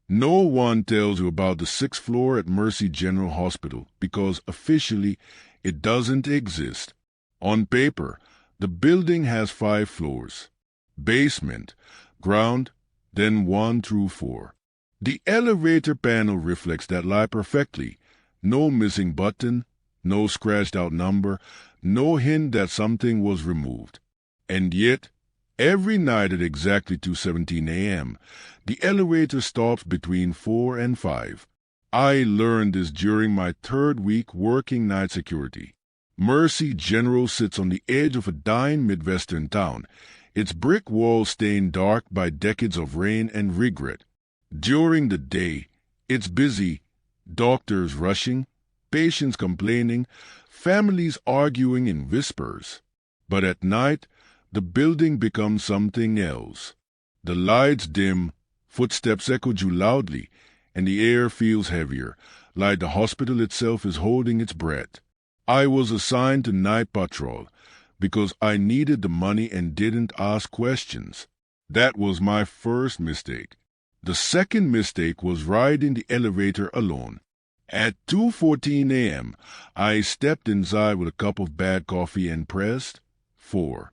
No one tells you about the sixth floor at Mercy General Hospital because officially it doesn't exist. On paper, the building has 5 floors. Basement, ground, then 1 through 4. The elevator panel reflects that lie perfectly. No missing button, no scratched out number, no hint that something was removed. And yet, every night at exactly 2:17 a.m., the elevator stops between 4 and 5. I learned this during my 3rd week working night security. Mercy General sits on the edge of a dying Midwestern town, its brick walls stained dark by decades of rain and regret. During the day, it's busy, doctors rushing, patients complaining, families arguing in whispers. But at night, the building becomes something else. The lights dim, footsteps echo you loudly, and the air feels heavier, like the hospital itself is holding its breath. I was assigned to night patrol because I needed the money and didn't ask questions. That was my first mistake. The second mistake was riding the elevator alone. At 2:14 a.m., I stepped inside with a cup of bad coffee and pressed 4.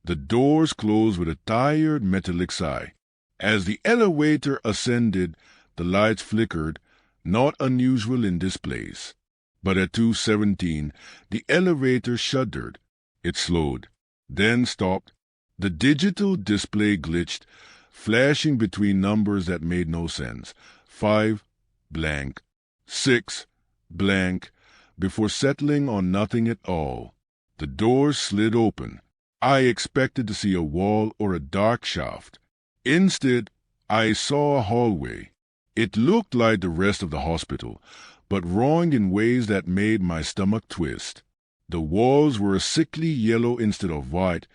The doors closed with a tired metallic sigh. As the elevator ascended, the lights flickered, not unusual in this place. But at 2:17, the elevator shuddered. It slowed, then stopped. The digital display glitched, flashing between numbers that made no sense. 5, blank, 6, blank, before settling on nothing at all. The doors slid open. I expected to see a wall or a dark shaft. Instead, I saw a hallway. It looked like the rest of the hospital, but wrong in ways that made my stomach twist. The walls were a sickly yellow instead of white,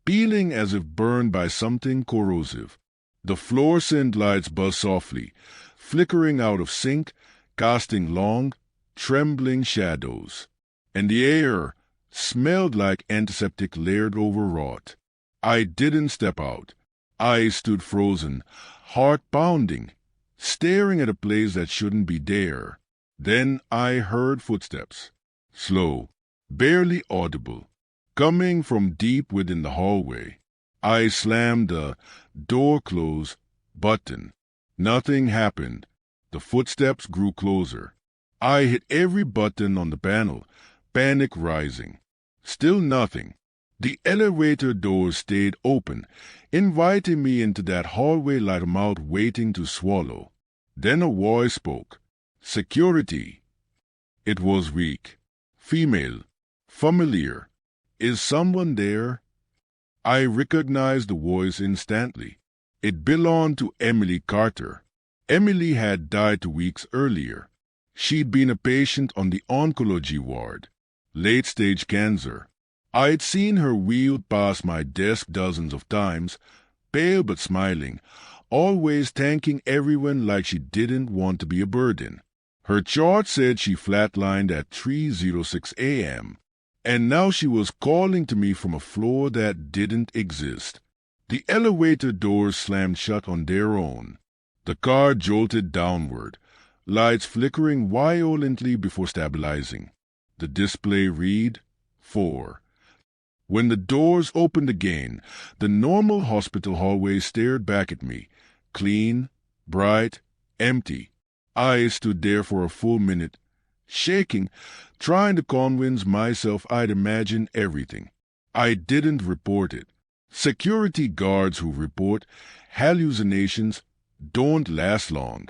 peeling as if burned by something corrosive. The fluorescent lights buzzed softly, flickering out of sync, casting long, trembling shadows. And the air smelled like antiseptic layered over rot. I didn't step out. I stood frozen, heart pounding, staring at a place that shouldn't be there. Then I heard footsteps, slow, barely audible, coming from deep within the hallway. I slammed the door close button. Nothing happened. The footsteps grew closer. I hit every button on the panel, panic rising. Still nothing. The elevator doors stayed open, inviting me into that hallway like a mouth waiting to swallow. Then a voice spoke. Security. It was weak, female, familiar. Is someone there? I recognized the voice instantly. It belonged to Emily Carter. Emily had died 2 weeks earlier. She'd been a patient on the oncology ward, late-stage cancer. I'd seen her wheeled past my desk dozens of times, pale but smiling, always thanking everyone like she didn't want to be a burden. Her chart said she flatlined at 3:06 a.m., and now she was calling to me from a floor that didn't exist. The elevator doors slammed shut on their own. The car jolted downward, lights flickering violently before stabilizing. The display read 4. When the doors opened again, the normal hospital hallway stared back at me, clean, bright, empty. I stood there for a full minute, shaking, trying to convince myself I'd imagined everything. I didn't report it. Security guards who report hallucinations don't last long.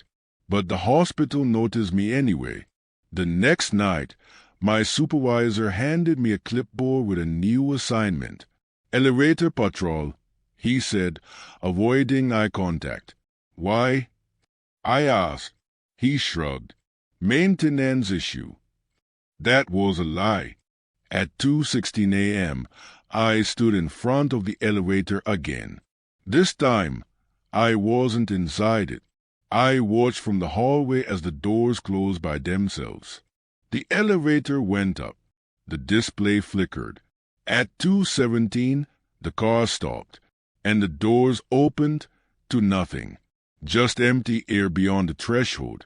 But the hospital noticed me anyway. The next night, my supervisor handed me a clipboard with a new assignment. Elevator patrol, he said, avoiding eye contact. Why? I asked. He shrugged. Maintenance issue. That was a lie. At 2:16 a.m., I stood in front of the elevator again. This time, I wasn't inside it. I watched from the hallway as the doors closed by themselves. The elevator went up. The display flickered. At 2:17, the car stopped, and the doors opened to nothing. Just empty air beyond the threshold,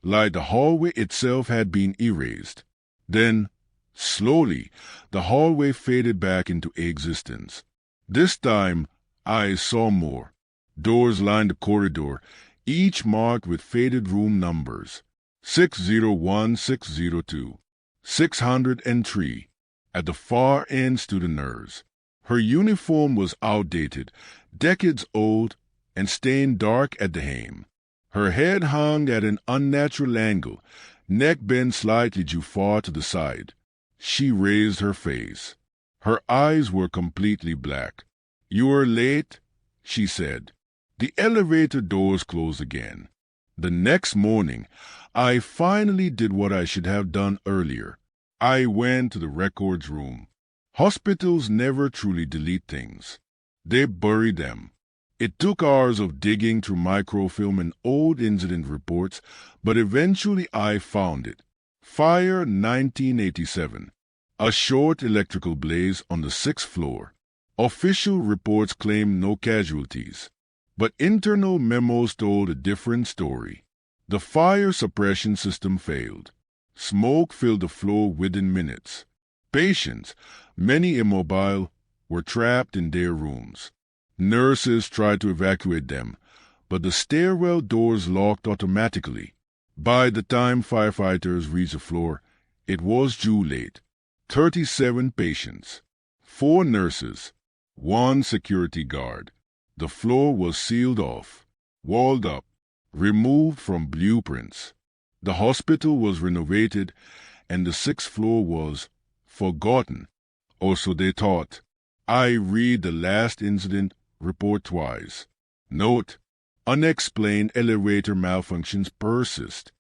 like the hallway itself had been erased. Then, slowly, the hallway faded back into existence. This time, I saw more. Doors lined the corridor, each marked with faded room numbers. 601, 602, 603. At the far end stood a nurse. Her uniform was outdated, decades old, and stained dark at the hem. Her head hung at an unnatural angle, neck bent slightly too far to the side. She raised her face. Her eyes were completely black. "You are late," she said. The elevator doors closed again. The next morning, I finally did what I should have done earlier. I went to the records room. Hospitals never truly delete things. They bury them. It took hours of digging through microfilm and old incident reports, but eventually I found it. Fire 1987. A short electrical blaze on the 6th floor. Official reports claimed no casualties, but internal memos told a different story. The fire suppression system failed. Smoke filled the floor within minutes. Patients, many immobile, were trapped in their rooms. Nurses tried to evacuate them, but the stairwell doors locked automatically. By the time firefighters reached the floor, it was too late. 37 patients, 4 nurses, 1 security guard. The floor was sealed off, walled up, removed from blueprints. The hospital was renovated, and the 6th floor was forgotten. Or so they thought. I read the last incident report twice. Note: unexplained elevator malfunctions persist.